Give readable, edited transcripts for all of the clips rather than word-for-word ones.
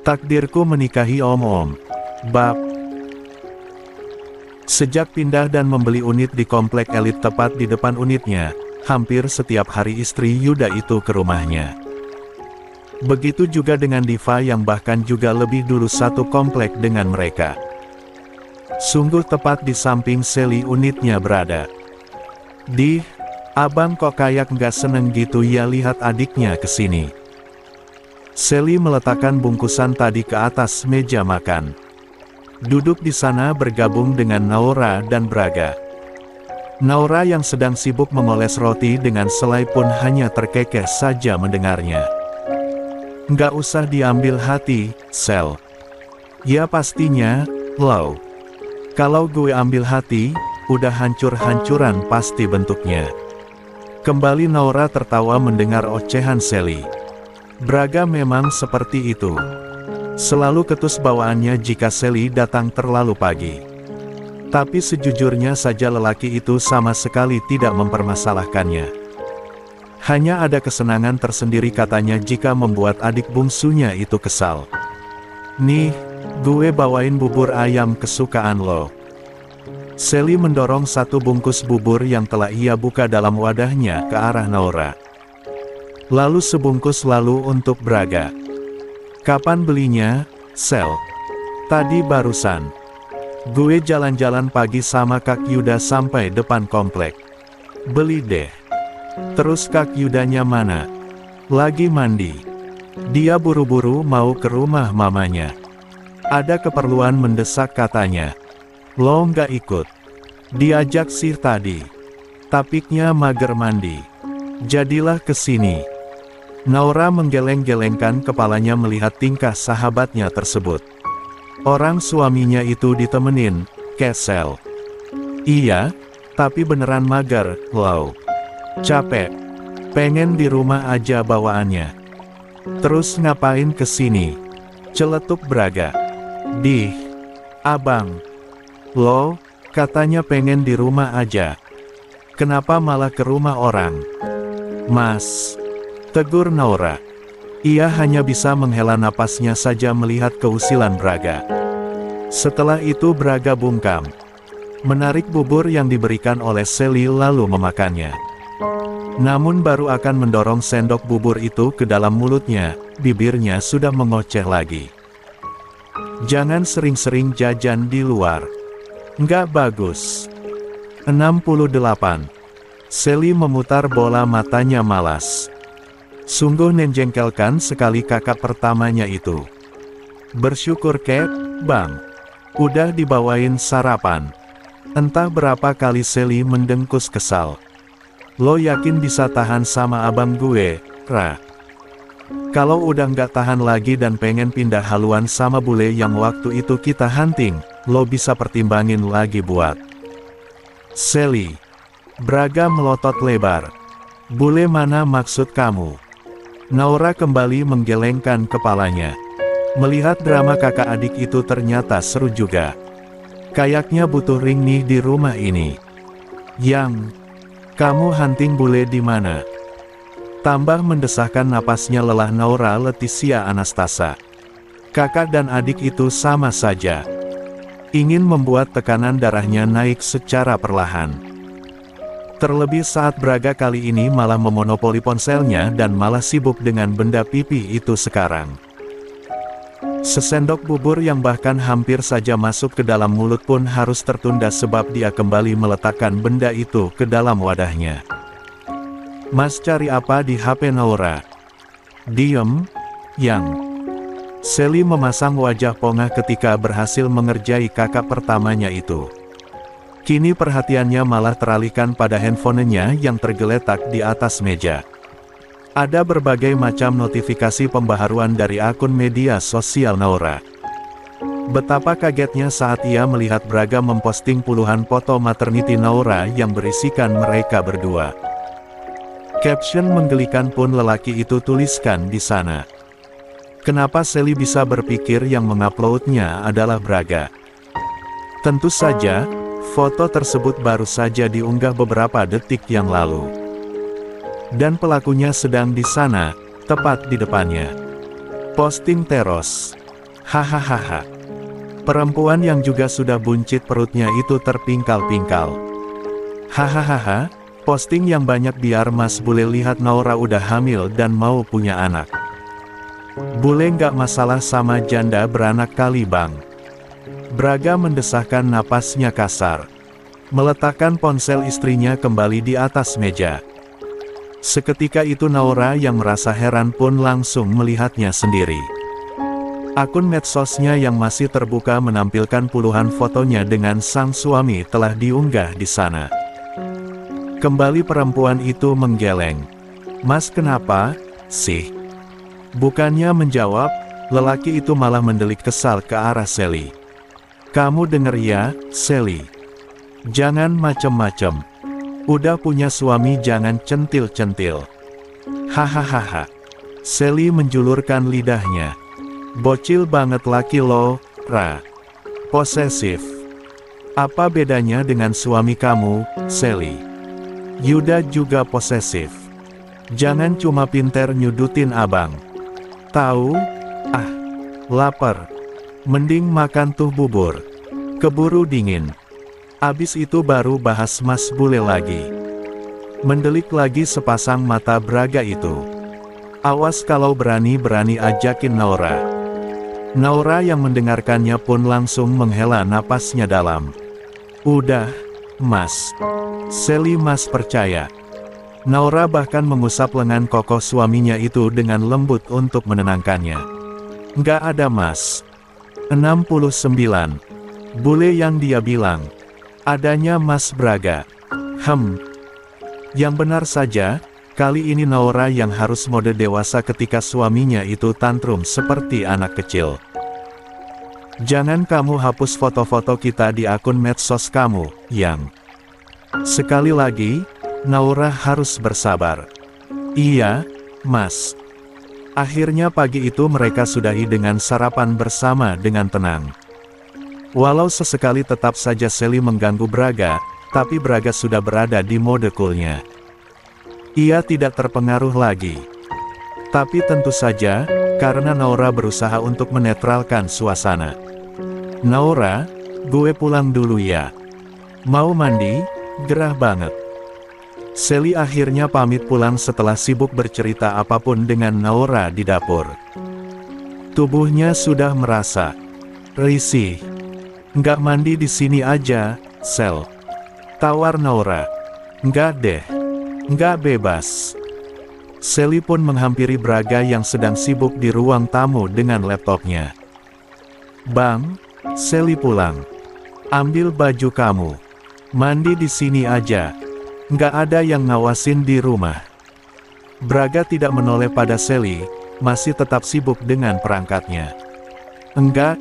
Takdirku menikahi Om-Om. Bab. Sejak pindah dan membeli unit di komplek elit tepat di depan unitnya, hampir setiap hari istri Yuda itu ke rumahnya. Begitu juga dengan Diva yang bahkan juga lebih dulu satu komplek dengan mereka. Sungguh tepat di samping Sally unitnya berada. Abang kok kayak nggak seneng gitu ya lihat adiknya kesini. Sally meletakkan bungkusan tadi ke atas meja makan. Duduk di sana bergabung dengan Naura dan Braga. Naura yang sedang sibuk memoles roti dengan selai pun hanya terkekeh saja mendengarnya. Nggak usah diambil hati, Sel. Ya pastinya, Lau. Kalau gue ambil hati, udah hancur-hancuran pasti bentuknya. Kembali Naura tertawa mendengar ocehan Sally. Braga memang seperti itu. Selalu ketus bawaannya jika Sally datang terlalu pagi. Tapi sejujurnya saja lelaki itu sama sekali tidak mempermasalahkannya. Hanya ada kesenangan tersendiri katanya jika membuat adik bungsunya itu kesal. Nih, gue bawain bubur ayam kesukaan lo. Sally mendorong satu bungkus bubur yang telah ia buka dalam wadahnya ke arah Naura. Lalu sebungkus lalu untuk Braga. Kapan belinya, Sel? Tadi barusan. Gue jalan-jalan pagi sama Kak Yuda sampai depan komplek. Beli deh. Terus Kak Yudanya mana? Lagi mandi. Dia buru-buru mau ke rumah mamanya. Ada keperluan mendesak katanya. Lo nggak ikut? Diajak sih tadi. Tapiknya mager mandi. Jadilah kesini. Naura menggeleng-gelengkan kepalanya melihat tingkah sahabatnya tersebut. Orang suaminya itu ditemenin, kesel. Iya, tapi beneran mager, Lau. Capek. Pengen di rumah aja bawaannya. Terus ngapain kesini? Celetuk Braga. Abang. Lo, katanya pengen di rumah aja. Kenapa malah ke rumah orang? Mas. Tegur Naura. Ia hanya bisa menghela napasnya saja melihat keusilan Braga. Setelah itu Braga bungkam. Menarik bubur yang diberikan oleh Sally lalu memakannya. Namun baru akan mendorong sendok bubur itu ke dalam mulutnya, bibirnya sudah mengoceh lagi. Jangan sering-sering jajan di luar. Nggak bagus. 68. Sally memutar bola matanya malas. Sungguh menjengkelkan sekali kakak pertamanya itu. Bersyukur kek, Bang. Udah dibawain sarapan. Entah berapa kali Sally mendengkus kesal. Lo yakin bisa tahan sama abang gue, Ra? Kalau udah nggak tahan lagi dan pengen pindah haluan sama bule yang waktu itu kita hunting, lo bisa pertimbangin lagi buat. Sally. Braga melotot lebar. Bule mana maksud kamu? Naura kembali menggelengkan kepalanya. Melihat drama kakak adik itu ternyata seru juga. Kayaknya butuh ring nih di rumah ini. Yang, kamu hunting bule di mana? Tambah mendesahkan napasnya lelah Naura Leticia Anastasa. Kakak dan adik itu sama saja. Ingin membuat tekanan darahnya naik secara perlahan. Terlebih saat Braga kali ini malah memonopoli ponselnya dan malah sibuk dengan benda pipi itu sekarang. Sesendok bubur yang bahkan hampir saja masuk ke dalam mulut pun harus tertunda sebab dia kembali meletakkan benda itu ke dalam wadahnya. Mas cari apa di HP Naura? Diem, Yang. Sally memasang wajah pongah ketika berhasil mengerjai kakak pertamanya itu. Kini perhatiannya malah teralihkan pada handphonenya yang tergeletak di atas meja. Ada berbagai macam notifikasi pembaharuan dari akun media sosial Naura. Betapa kagetnya saat ia melihat Braga memposting puluhan foto maternity Naura yang berisikan mereka berdua. Caption menggelikan pun lelaki itu tuliskan di sana. Kenapa Sally bisa berpikir yang menguploadnya adalah Braga? Tentu saja, foto tersebut baru saja diunggah beberapa detik yang lalu. Dan pelakunya sedang di sana, tepat di depannya. Posting teros. Hahaha. Perempuan yang juga sudah buncit perutnya itu terpingkal-pingkal. Hahaha, posting yang banyak biar Mas Bule lihat Naura udah hamil dan mau punya anak. Bule nggak masalah sama janda beranak kali bang. Braga mendesahkan napasnya kasar. Meletakkan ponsel istrinya kembali di atas meja. Seketika itu Naura yang merasa heran pun langsung melihatnya sendiri. Akun medsosnya yang masih terbuka menampilkan puluhan fotonya dengan sang suami telah diunggah di sana. Kembali perempuan itu menggeleng. Mas kenapa, sih? Bukannya menjawab, lelaki itu malah mendelik kesal ke arah Sally. Kamu denger ya, Sally? Jangan macem-macem. Udah punya suami jangan centil-centil. Hahaha. Sally menjulurkan lidahnya. Bocil banget laki lo, Ra. Posesif. Apa bedanya dengan suami kamu, Sally? Yuda juga posesif. Jangan cuma pinter nyudutin abang. Tahu? Ah, lapar. Mending makan tuh bubur. Keburu dingin. Abis itu baru bahas Mas Bule lagi. Mendelik lagi sepasang mata Braga itu. Awas kalau berani-berani ajakin Naura. Naura yang mendengarkannya pun langsung menghela napasnya dalam. Udah, Mas. Sally Mas percaya. Naura bahkan mengusap lengan kokoh suaminya itu dengan lembut untuk menenangkannya. Nggak ada Mas. 69. Bule yang dia bilang. Adanya Mas Braga. Yang benar saja, kali ini Naura yang harus mode dewasa ketika suaminya itu tantrum seperti anak kecil. Jangan kamu hapus foto-foto kita di akun medsos kamu, Yang. Sekali lagi, Naura harus bersabar. Iya, Mas. Akhirnya pagi itu mereka sudahi dengan sarapan bersama dengan tenang. Walau sesekali tetap saja Sally mengganggu Braga, tapi Braga sudah berada di mode coolnya. Ia tidak terpengaruh lagi. Tapi tentu saja, karena Naura berusaha untuk menetralkan suasana. Naura, gue pulang dulu ya. Mau mandi? Gerah banget. Sally akhirnya pamit pulang setelah sibuk bercerita apapun dengan Naura di dapur. Tubuhnya sudah merasa risih. Nggak mandi di sini aja, Sel. Tawar Naura. Nggak deh. Nggak bebas. Sally pun menghampiri Braga yang sedang sibuk di ruang tamu dengan laptopnya. Bang, Sally pulang. Ambil baju kamu. Mandi di sini aja. Nggak ada yang ngawasin di rumah. Braga tidak menoleh pada Sally, masih tetap sibuk dengan perangkatnya. Enggak,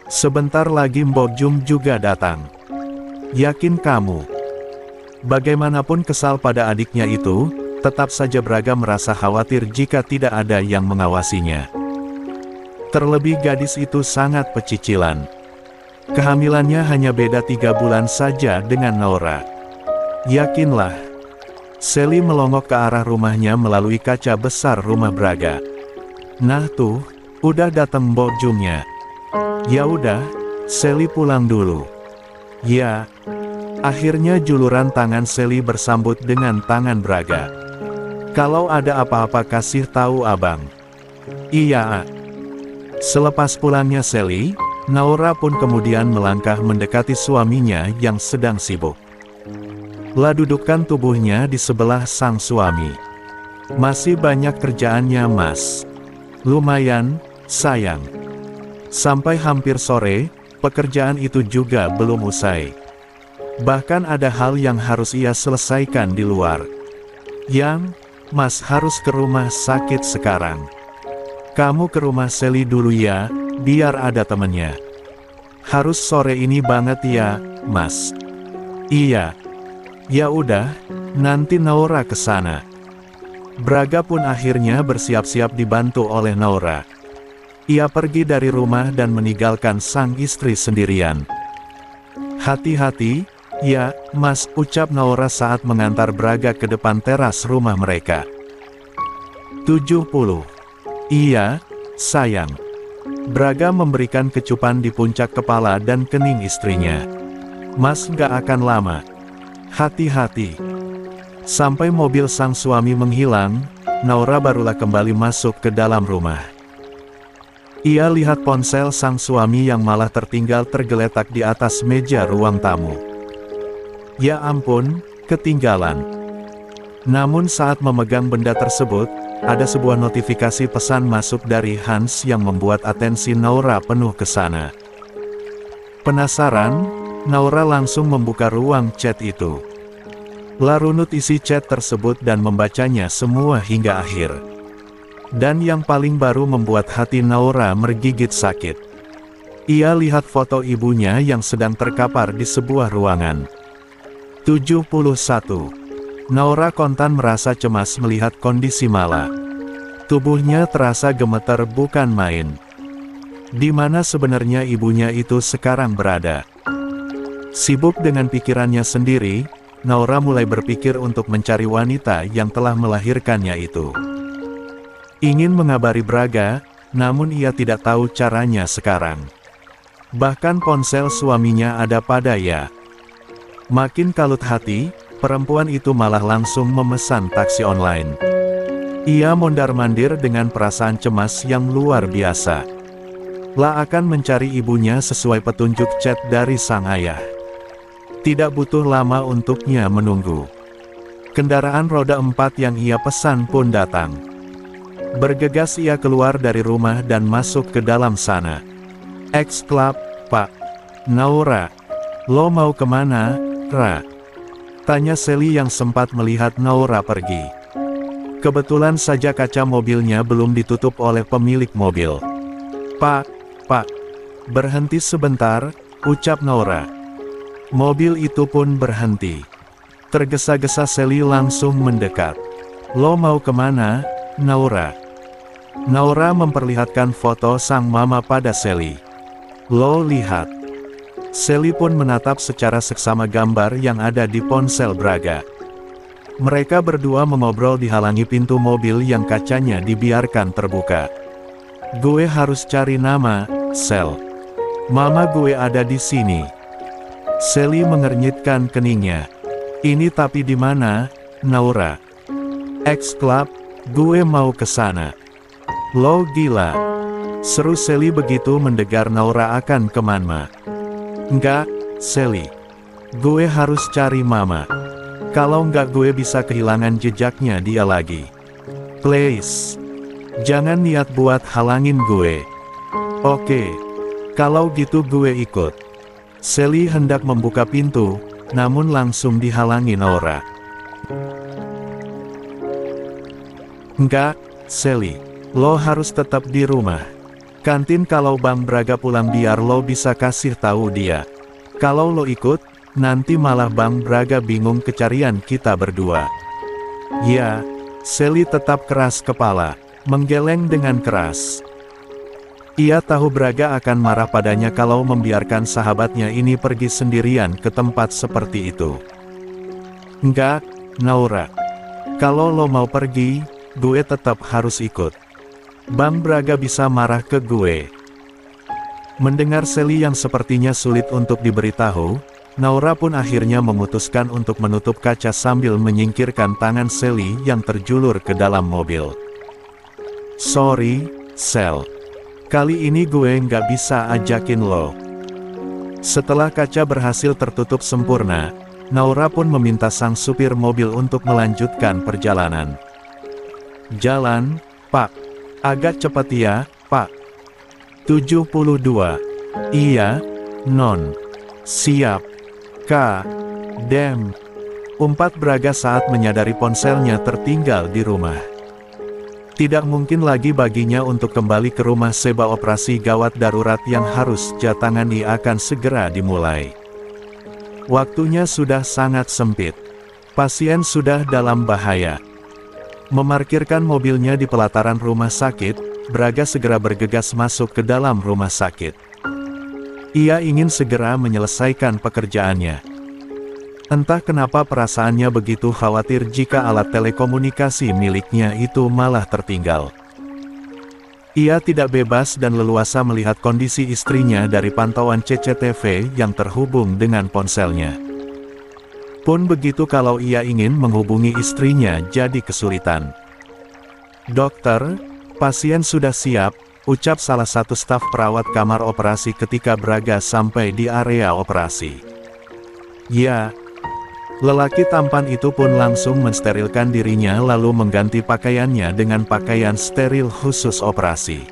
sebentar lagi Mbok Jum juga datang. Yakin kamu? Bagaimanapun kesal pada adiknya itu, tetap saja Braga merasa khawatir jika tidak ada yang mengawasinya. Terlebih gadis itu sangat pecicilan. Kehamilannya hanya beda 3 bulan saja dengan Naura. Yakinlah. Sally melongok ke arah rumahnya melalui kaca besar rumah Braga. Nah tuh, udah datang Mbok Jumnya. Ya udah, Sally pulang dulu. Ya. Akhirnya juluran tangan Sally bersambut dengan tangan Braga. Kalau ada apa-apa kasih tahu abang. Iya. Selepas pulangnya Sally, Naura pun kemudian melangkah mendekati suaminya yang sedang sibuk. Lah dudukkan tubuhnya di sebelah sang suami. Masih banyak kerjaannya Mas. Lumayan, sayang. Sampai hampir sore, pekerjaan itu juga belum usai. Bahkan ada hal yang harus ia selesaikan di luar. Yang, Mas harus ke rumah sakit sekarang. Kamu ke rumah Sally dulu ya, biar ada temennya. Harus sore ini banget ya, Mas. Iya. Ya udah, nanti Naura ke sana. Braga pun akhirnya bersiap-siap dibantu oleh Naura. Ia pergi dari rumah dan meninggalkan sang istri sendirian. Hati-hati, ya, Mas, ucap Naura saat mengantar Braga ke depan teras rumah mereka. 70. Iya, sayang. Braga memberikan kecupan di puncak kepala dan kening istrinya. Mas nggak akan lama. Hati-hati. Sampai mobil sang suami menghilang, Naura barulah kembali masuk ke dalam rumah. Ia lihat ponsel sang suami yang malah tertinggal tergeletak di atas meja ruang tamu. Ya ampun, ketinggalan. Namun saat memegang benda tersebut, ada sebuah notifikasi pesan masuk dari Hans yang membuat atensi Naura penuh ke sana. Penasaran, Naura langsung membuka ruang chat itu. Runut isi chat tersebut dan membacanya semua hingga akhir. Dan yang paling baru membuat hati Naura mergigit sakit. Ia lihat foto ibunya yang sedang terkapar di sebuah ruangan. 71. Naura kontan merasa cemas melihat kondisi Mala. Tubuhnya terasa gemeter bukan main. Di mana sebenarnya ibunya itu sekarang berada? Sibuk dengan pikirannya sendiri, Naura mulai berpikir untuk mencari wanita yang telah melahirkannya itu. Ingin mengabari Braga, namun ia tidak tahu caranya sekarang. Bahkan ponsel suaminya ada pada ia. Makin kalut hati, perempuan itu malah langsung memesan taksi online. Ia mondar-mandir dengan perasaan cemas yang luar biasa. La akan mencari ibunya sesuai petunjuk chat dari sang ayah. Tidak butuh lama untuknya menunggu. Kendaraan roda 4 yang ia pesan pun datang. Bergegas ia keluar dari rumah dan masuk ke dalam sana. Exclap, Pak. Naura. Lo mau kemana, Ra? Tanya Sally yang sempat melihat Naura pergi. Kebetulan saja kaca mobilnya belum ditutup oleh pemilik mobil. Pak, berhenti sebentar, ucap Naura. Mobil itu pun berhenti. Tergesa-gesa Sally langsung mendekat. Lo mau kemana, Naura? Naura memperlihatkan foto sang mama pada Sally. Lo lihat. Sally pun menatap secara seksama gambar yang ada di ponsel Braga. Mereka berdua mengobrol dihalangi pintu mobil yang kacanya dibiarkan terbuka. Gue harus cari nama, Sel. Mama gue ada di sini. Sally mengernyitkan keningnya. Ini tapi di mana, Naura? Exclap, gue mau ke sana. Lo gila. Seru Sally begitu mendengar Naura akan ke Manma. Enggak, Sally. Gue harus cari mama. Kalau enggak gue bisa kehilangan jejaknya dia lagi. Please. Jangan niat buat halangin gue. Oke. Kalau gitu gue ikut. Sally hendak membuka pintu, namun langsung dihalangi Naura. Enggak, Sally. Lo harus tetap di rumah. Kantin kalau Bang Braga pulang biar lo bisa kasih tahu dia. Kalau lo ikut, nanti malah Bang Braga bingung kecarian kita berdua. Ya, Sally tetap keras kepala, menggeleng dengan keras. Ia tahu Braga akan marah padanya kalau membiarkan sahabatnya ini pergi sendirian ke tempat seperti itu. Enggak, Naura. Kalau lo mau pergi, gue tetap harus ikut. Bang Braga bisa marah ke gue. Mendengar Sally yang sepertinya sulit untuk diberitahu, Naura pun akhirnya memutuskan untuk menutup kaca sambil menyingkirkan tangan Sally yang terjulur ke dalam mobil. Sorry, Sel. Kali ini gue nggak bisa ajakin lo. Setelah kaca berhasil tertutup sempurna, Naura pun meminta sang supir mobil untuk melanjutkan perjalanan. Jalan, Pak. Agak cepat ya, Pak. 72. Iya, Non. Siap. Kak. Dem. Umpat Braga saat menyadari ponselnya tertinggal di rumah. Tidak mungkin lagi baginya untuk kembali ke rumah seba operasi gawat darurat yang harus jatangani akan segera dimulai. Waktunya sudah sangat sempit. Pasien sudah dalam bahaya. Memarkirkan mobilnya di pelataran rumah sakit, Braga segera bergegas masuk ke dalam rumah sakit. Ia ingin segera menyelesaikan pekerjaannya. Entah kenapa perasaannya begitu khawatir jika alat telekomunikasi miliknya itu malah tertinggal. Ia tidak bebas dan leluasa melihat kondisi istrinya dari pantauan CCTV yang terhubung dengan ponselnya. Pun begitu kalau ia ingin menghubungi istrinya jadi kesulitan. "Dokter, pasien sudah siap," ucap salah satu staf perawat kamar operasi ketika Braga sampai di area operasi. "Ya." Lelaki tampan itu pun langsung mensterilkan dirinya lalu mengganti pakaiannya dengan pakaian steril khusus operasi.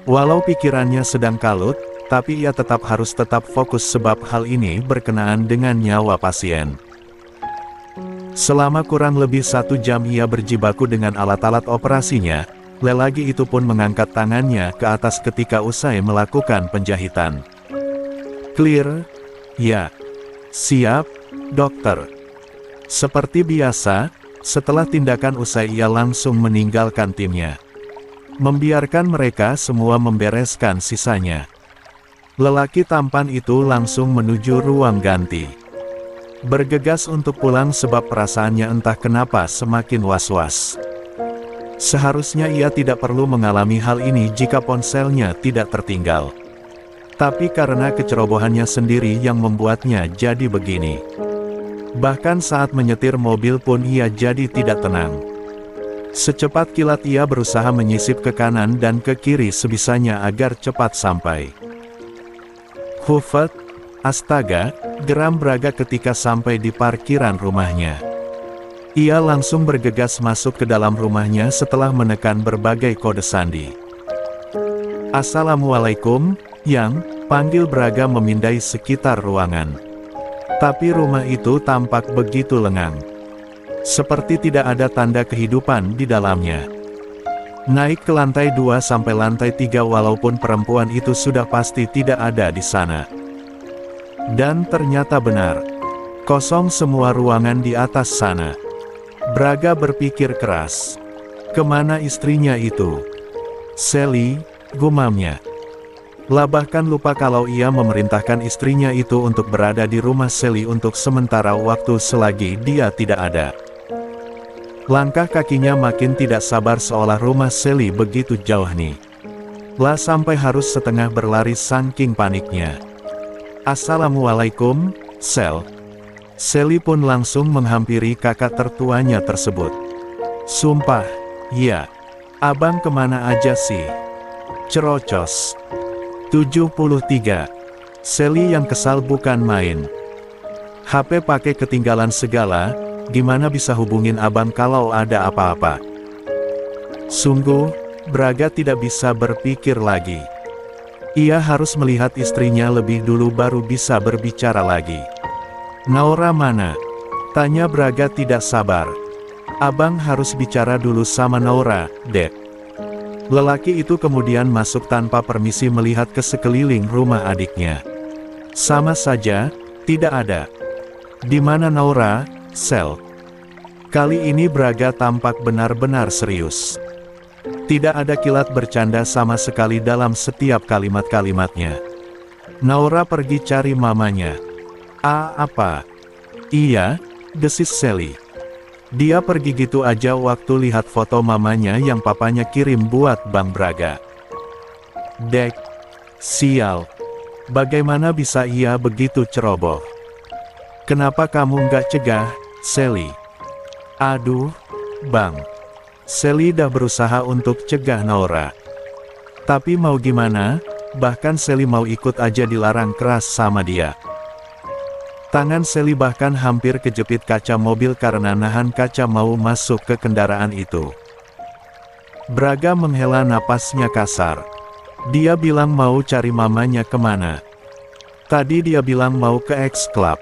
Walau pikirannya sedang kalut, tapi ia tetap harus fokus sebab hal ini berkenaan dengan nyawa pasien. Selama kurang lebih 1 jam ia berjibaku dengan alat-alat operasinya, lelaki itu pun mengangkat tangannya ke atas ketika usai melakukan penjahitan. "Clear?" "Ya." "Siap, dokter." Seperti biasa, setelah tindakan usai ia langsung meninggalkan timnya. Membiarkan mereka semua membereskan sisanya. Lelaki tampan itu langsung menuju ruang ganti. Bergegas untuk pulang sebab perasaannya entah kenapa semakin was-was. Seharusnya ia tidak perlu mengalami hal ini jika ponselnya tidak tertinggal. Tapi karena kecerobohannya sendiri yang membuatnya jadi begini. Bahkan saat menyetir mobil pun ia jadi tidak tenang. Secepat kilat ia berusaha menyisip ke kanan dan ke kiri sebisanya agar cepat sampai. "Hufet, astaga," geram Braga ketika sampai di parkiran rumahnya. Ia langsung bergegas masuk ke dalam rumahnya setelah menekan berbagai kode sandi. "Assalamualaikum, Yang," panggil Braga memindai sekitar ruangan. Tapi rumah itu tampak begitu lengang. Seperti tidak ada tanda kehidupan di dalamnya. Naik ke lantai 2 sampai lantai 3 walaupun perempuan itu sudah pasti tidak ada di sana. Dan ternyata benar. Kosong semua ruangan di atas sana. Braga berpikir keras. Kemana istrinya itu? "Sally," gumamnya. Bahkan lupa kalau ia memerintahkan istrinya itu untuk berada di rumah Sally untuk sementara waktu selagi dia tidak ada. Langkah kakinya makin tidak sabar seolah rumah Sally begitu jauh nih. Sampai harus setengah berlari saking paniknya. "Assalamualaikum, Sel." Sally pun langsung menghampiri kakak tertuanya tersebut. "Sumpah, ya. Abang kemana aja sih? Cerocos." 73. Sally yang kesal bukan main. "HP pakai ketinggalan segala, gimana bisa hubungin abang kalau ada apa-apa?" Sungguh, Braga tidak bisa berpikir lagi. Ia harus melihat istrinya lebih dulu baru bisa berbicara lagi. "Naura mana?" tanya Braga tidak sabar. "Abang harus bicara dulu sama Naura, Dek." Lelaki itu kemudian masuk tanpa permisi melihat ke sekeliling rumah adiknya. Sama saja, tidak ada. "Di mana Naura, Sel?" Kali ini Braga tampak benar-benar serius. Tidak ada kilat bercanda sama sekali dalam setiap kalimat-kalimatnya. "Naura pergi cari mamanya." Apa?" "Iya," desis Sally. "Dia pergi gitu aja waktu lihat foto mamanya yang papanya kirim buat Bang Braga." "Dek, sial. Bagaimana bisa ia begitu ceroboh? Kenapa kamu nggak cegah, Sally?" "Aduh, Bang." Sally dah berusaha untuk cegah Naura. Tapi mau gimana, bahkan Sally mau ikut aja dilarang keras sama dia. Tangan Sally bahkan hampir kejepit kaca mobil karena nahan kaca mau masuk ke kendaraan itu. Braga menghela napasnya kasar. Dia bilang mau cari mamanya kemana? Tadi dia bilang mau ke X Club.